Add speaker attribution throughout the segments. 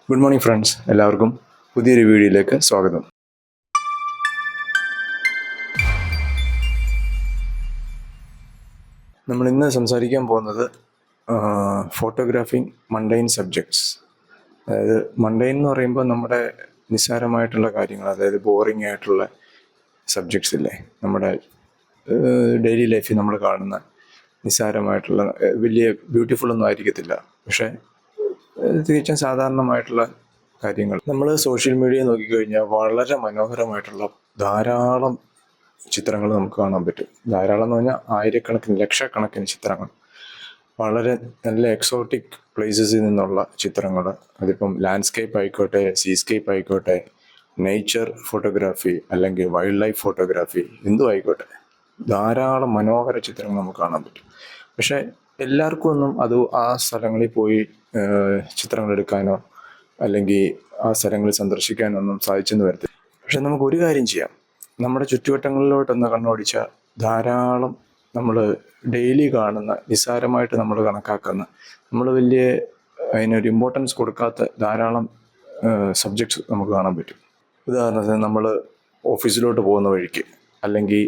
Speaker 1: Good morning friends, എല്ലാവർക്കും പുതിയൊരു വീഡിയോയിലേക്ക് സ്വാഗതം. നമ്മൾ ഇന്ന് സംസാരിക്കാൻ പോകുന്നത് ഫോട്ടോഗ്രാഫിങ് മണ്ടൈൻ സബ്ജക്ട്സ്. അതായത് മണ്ടൈൻ എന്ന് പറയുമ്പോൾ നമ്മുടെ നിസ്സാരമായിട്ടുള്ള കാര്യങ്ങൾ, അതായത് ബോറിംഗ് ആയിട്ടുള്ള സബ്ജക്ട്സ് ഇല്ലേ, നമ്മുടെ ഡെയിലി ലൈഫിൽ നമ്മൾ കാണുന്ന നിസ്സാരമായിട്ടുള്ള, വലിയ ബ്യൂട്ടിഫുൾ ഒന്നും ആയിരിക്കത്തില്ല, പക്ഷേ തികച്ചും സാധാരണമായിട്ടുള്ള കാര്യങ്ങൾ. നമ്മൾ സോഷ്യൽ മീഡിയ നോക്കിക്കഴിഞ്ഞാൽ വളരെ മനോഹരമായിട്ടുള്ള ധാരാളം ചിത്രങ്ങൾ നമുക്ക് കാണാൻ പറ്റും. ധാരാളം എന്ന് പറഞ്ഞാൽ ആയിരക്കണക്കിന് ലക്ഷക്കണക്കിന് ചിത്രങ്ങൾ, വളരെ നല്ല എക്സോട്ടിക് പ്ലേസസിൽ നിന്നുള്ള ചിത്രങ്ങൾ. അതിപ്പം ലാൻഡ്സ്കേപ്പ് ആയിക്കോട്ടെ, സീസ്കേപ്പ് ആയിക്കോട്ടെ, നേച്ചർ ഫോട്ടോഗ്രാഫി അല്ലെങ്കിൽ വൈൽഡ് ലൈഫ് ഫോട്ടോഗ്രാഫി, എന്തും ആയിക്കോട്ടെ, ധാരാളം മനോഹര ചിത്രങ്ങൾ നമുക്ക് കാണാൻ പറ്റും. പക്ഷേ എല്ലാവർക്കും ഒന്നും അത് ആ സ്ഥലങ്ങളിൽ പോയി ചിത്രങ്ങൾ എടുക്കാനോ അല്ലെങ്കിൽ ആ സ്ഥലങ്ങളിൽ സന്ദർശിക്കാനോ ഒന്നും സാധിച്ചെന്ന് വരത്തില്ല. പക്ഷെ നമുക്ക് ഒരു കാര്യം ചെയ്യാം. നമ്മുടെ ചുറ്റുവട്ടങ്ങളിലോട്ടൊന്ന് കണ്ണോടിച്ചാൽ ധാരാളം നമ്മൾ ഡെയിലി കാണുന്ന, നിസ്സാരമായിട്ട് നമ്മൾ കണക്കാക്കുന്ന, നമ്മൾ വലിയ അതിനൊരു ഇമ്പോർട്ടൻസ് കൊടുക്കാത്ത ധാരാളം സബ്ജക്ട്സ് നമുക്ക് കാണാൻ പറ്റും. ഉദാഹരണത്തിന് നമ്മൾ ഓഫീസിലോട്ട് പോകുന്ന വഴിക്ക്, അല്ലെങ്കിൽ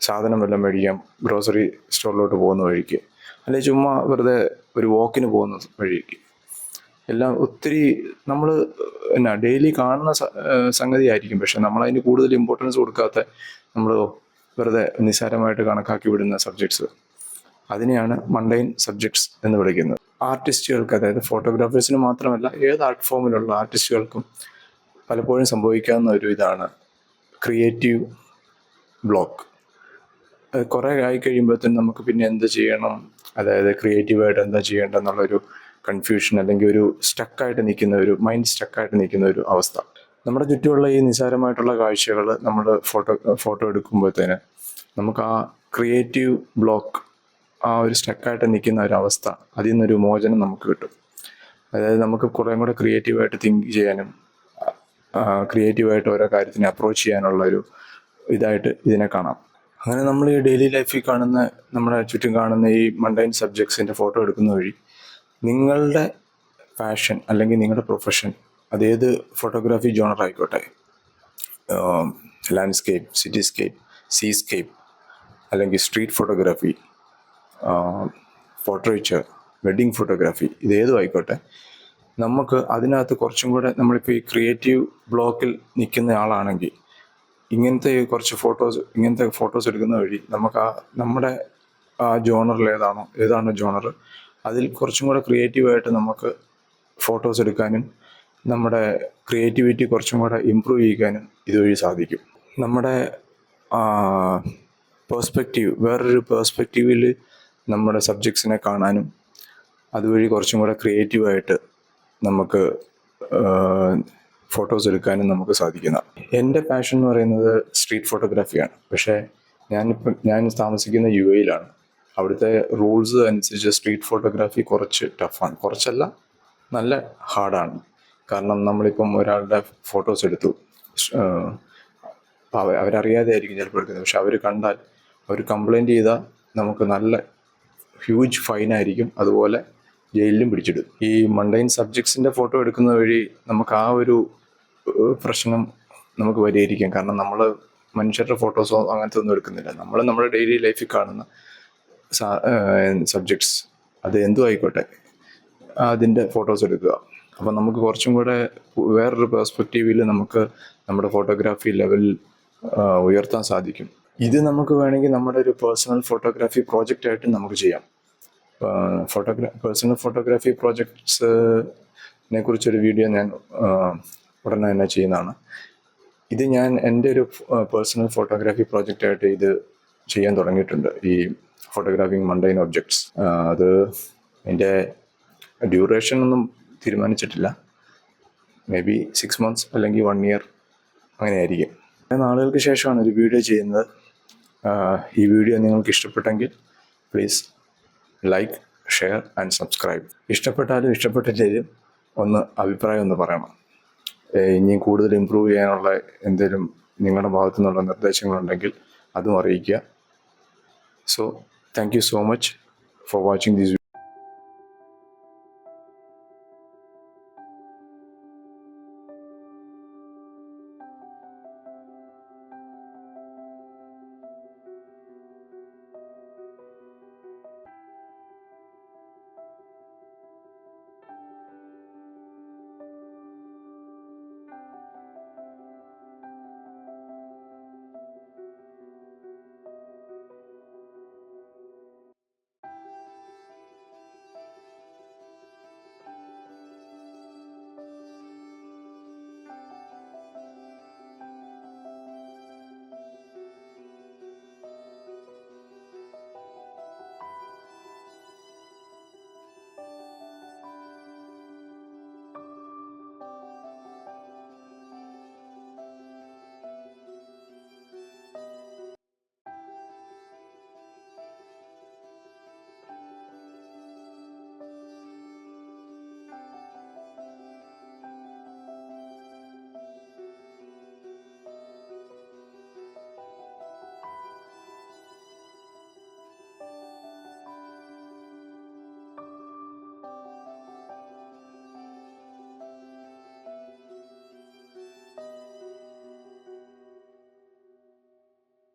Speaker 1: സാധനം വല്ലതും മേടിക്കാം ഗ്രോസറി സ്റ്റോറിലോട്ട് പോകുന്ന വഴിക്ക്, അല്ലെങ്കിൽ ചുമ്മാ വെറുതെ ഒരു വാക്കിന് പോകുന്ന വഴിക്ക്, എല്ലാം ഒത്തിരി നമ്മൾ ഡെയിലി കാണുന്ന സംഗതി ആയിരിക്കും. പക്ഷെ നമ്മളതിന് കൂടുതൽ ഇമ്പോർട്ടൻസ് കൊടുക്കാത്ത, നമ്മൾ വെറുതെ നിസ്സാരമായിട്ട് കണക്കാക്കി വിടുന്ന സബ്ജക്ട്സ്, അതിനെയാണ് മണ്ടൈൻ സബ്ജക്ട്സ് എന്ന് വിളിക്കുന്നത്. ആർട്ടിസ്റ്റുകൾക്ക്, അതായത് ഫോട്ടോഗ്രാഫേഴ്സിന് മാത്രമല്ല, ഏത് ആർട്ട് ഫോമിലുള്ള ആർട്ടിസ്റ്റുകൾക്കും പലപ്പോഴും സംഭവിക്കാവുന്ന ഒരു ഇതാണ് ക്രിയേറ്റീവ് ബ്ലോക്ക്. കുറേ ആയി കഴിയുമ്പോഴത്തേനും നമുക്ക് പിന്നെ എന്ത് ചെയ്യണം, അതായത് ക്രിയേറ്റീവായിട്ട് എന്താ ചെയ്യേണ്ടതെന്നുള്ളൊരു കൺഫ്യൂഷൻ, അല്ലെങ്കിൽ ഒരു സ്റ്റക്കായിട്ട് നിൽക്കുന്ന ഒരു മൈൻഡ് സ്റ്റക്കായിട്ട് നിൽക്കുന്ന ഒരു അവസ്ഥ. നമ്മുടെ ചുറ്റുമുള്ള ഈ നിസ്സാരമായിട്ടുള്ള കാഴ്ചകൾ നമ്മൾ ഫോട്ടോ എടുക്കുമ്പോഴത്തേന് നമുക്ക് ആ ക്രിയേറ്റീവ് ബ്ലോക്ക്, ആ ഒരു സ്റ്റക്കായിട്ട് നിൽക്കുന്ന ഒരു അവസ്ഥ, അതിൽ നിന്നൊരു മോചനം നമുക്ക് കിട്ടും. അതായത് നമുക്ക് കുറേ കൂടെ ക്രിയേറ്റീവായിട്ട് തിങ്ക് ചെയ്യാനും ക്രിയേറ്റീവായിട്ട് ഓരോ കാര്യത്തിനെ അപ്രോച്ച് ചെയ്യാനുള്ള ഒരു ഇതായിട്ട് ഇതിനെ കാണാം. അങ്ങനെ നമ്മൾ ഈ ഡെയിലി ലൈഫിൽ കാണുന്ന, നമ്മുടെ ചുറ്റും കാണുന്ന ഈ മണ്ടൈൻ സബ്ജക്ട്സിൻ്റെ ഫോട്ടോ എടുക്കുന്ന വഴി നിങ്ങളുടെ പാഷൻ അല്ലെങ്കിൽ നിങ്ങളുടെ പ്രൊഫഷൻ, അതേത് ഫോട്ടോഗ്രാഫി ജോണർ ആയിക്കോട്ടെ, ലാൻഡ്സ്കേപ്പ്, സിറ്റിസ്കേപ്പ്, സീസ്കേപ്പ്, അല്ലെങ്കിൽ സ്ട്രീറ്റ് ഫോട്ടോഗ്രാഫി, പോർട്രേച്ചർ, വെഡ്ഡിങ് ഫോട്ടോഗ്രാഫി, ഇതേതും ആയിക്കോട്ടെ, നമുക്ക് അതിനകത്ത് കുറച്ചും കൂടെ, നമ്മളിപ്പോൾ ഈ ക്രിയേറ്റീവ് ബ്ലോക്കിൽ നിൽക്കുന്ന ആളാണെങ്കിൽ ഇങ്ങനത്തെ ഫോട്ടോസ് എടുക്കുന്ന വഴി നമുക്ക് നമ്മുടെ ആ ജോണറിൽ ഏതാണോ ജോണർ, അതിൽ കുറച്ചും കൂടെ ക്രിയേറ്റീവായിട്ട് നമുക്ക് ഫോട്ടോസ് എടുക്കാനും നമ്മുടെ ക്രിയേറ്റിവിറ്റി കുറച്ചും കൂടെ ഇമ്പ്രൂവ് ചെയ്യാനും ഇതുവഴി സാധിക്കും. നമ്മുടെ വേറൊരു പേഴ്സ്പെക്റ്റീവിൽ നമ്മുടെ സബ്ജക്ട്സിനെ കാണാനും അതുവഴി കുറച്ചും കൂടെ ക്രിയേറ്റീവായിട്ട് നമുക്ക് ഫോട്ടോസ് എടുക്കാനും നമുക്ക് സാധിക്കുന്ന. എൻ്റെ പാഷൻ എന്ന് പറയുന്നത് സ്ട്രീറ്റ് ഫോട്ടോഗ്രാഫിയാണ്. പക്ഷേ ഞാൻ താമസിക്കുന്ന UAE-ലാണ്. അവിടുത്തെ റൂൾസ് അനുസരിച്ച് സ്ട്രീറ്റ് ഫോട്ടോഗ്രാഫി കുറച്ച് ടഫാണ്. കുറച്ചല്ല, നല്ല ഹാർഡാണ്. കാരണം നമ്മളിപ്പം ഒരാളുടെ ഫോട്ടോസ് എടുത്തു, അവരറിയാതെ ആയിരിക്കും ചിലപ്പോൾ എടുക്കുന്നത്. പക്ഷെ അവർ കണ്ടാൽ, അവർ കംപ്ലൈൻറ്റ് ചെയ്താൽ നമുക്ക് നല്ല ഹ്യൂജ് ഫൈനായിരിക്കും. അതുപോലെ ജയിലിലും പിടിച്ചിടും. ഈ മണ്ടൈൻ സബ്ജക്ട്സിൻ്റെ ഫോട്ടോ എടുക്കുന്ന വഴി നമുക്ക് ആ ഒരു പ്രശ്നം നമുക്ക് പരിഹരിക്കാം. കാരണം നമ്മൾ മനുഷ്യരുടെ ഫോട്ടോസോ അങ്ങനത്തെ ഒന്നും എടുക്കുന്നില്ല. നമ്മൾ നമ്മുടെ ഡെയിലി ലൈഫിൽ കാണുന്ന സബ്ജക്ട്സ്, അത് എന്തും ആയിക്കോട്ടെ, അതിൻ്റെ ഫോട്ടോസ് എടുക്കുക. അപ്പം നമുക്ക് കുറച്ചും കൂടെ വേറൊരു പെർസ്പെക്റ്റീവിൽ നമുക്ക് നമ്മുടെ ഫോട്ടോഗ്രാഫി ലെവൽ ഉയർത്താൻ സാധിക്കും. ഇത് നമുക്ക് വേണമെങ്കിൽ നമ്മുടെ ഒരു പേഴ്സണൽ ഫോട്ടോഗ്രാഫി പ്രോജക്റ്റായിട്ട് നമുക്ക് ചെയ്യാം. പേഴ്സണൽ ഫോട്ടോഗ്രാഫി പ്രോജക്ട്സിനെ കുറിച്ചൊരു വീഡിയോ ഞാൻ ഉടനെ തന്നെ ചെയ്യുന്നതാണ്. ഇത് ഞാൻ എൻ്റെ ഒരു പേഴ്സണൽ ഫോട്ടോഗ്രാഫി പ്രോജക്റ്റായിട്ട് ഇത് ചെയ്യാൻ തുടങ്ങിയിട്ടുണ്ട്, ഈ ഫോട്ടോഗ്രാഫിങ് മണ്ടൈൻ ഒബ്ജക്ട്സ്. അത് അതിൻ്റെ ഡ്യൂറേഷൻ ഒന്നും തീരുമാനിച്ചിട്ടില്ല. മേ ബി 6 months അല്ലെങ്കിൽ 1 year അങ്ങനെയായിരിക്കും. നാളുകൾക്ക് ശേഷമാണ് ഒരു വീഡിയോ ചെയ്യുന്നത്. ഈ വീഡിയോ നിങ്ങൾക്ക് ഇഷ്ടപ്പെട്ടെങ്കിൽ please like, share and subscribe. ഇഷ്ടപ്പെട്ടാലും ഇഷ്ടപ്പെട്ടില്ലെങ്കിലും അഭിപ്രായം ഒന്ന് പറയണം. ഇനിയും കൂടുതൽ ഇമ്പ്രൂവ് ചെയ്യാനുള്ള എന്തെങ്കിലും നിങ്ങളുടെ ഭാഗത്തു നിന്നുള്ള നിർദ്ദേശങ്ങളുണ്ടെങ്കിൽ അതും അറിയിക്കുക. So thank you so much for watching this.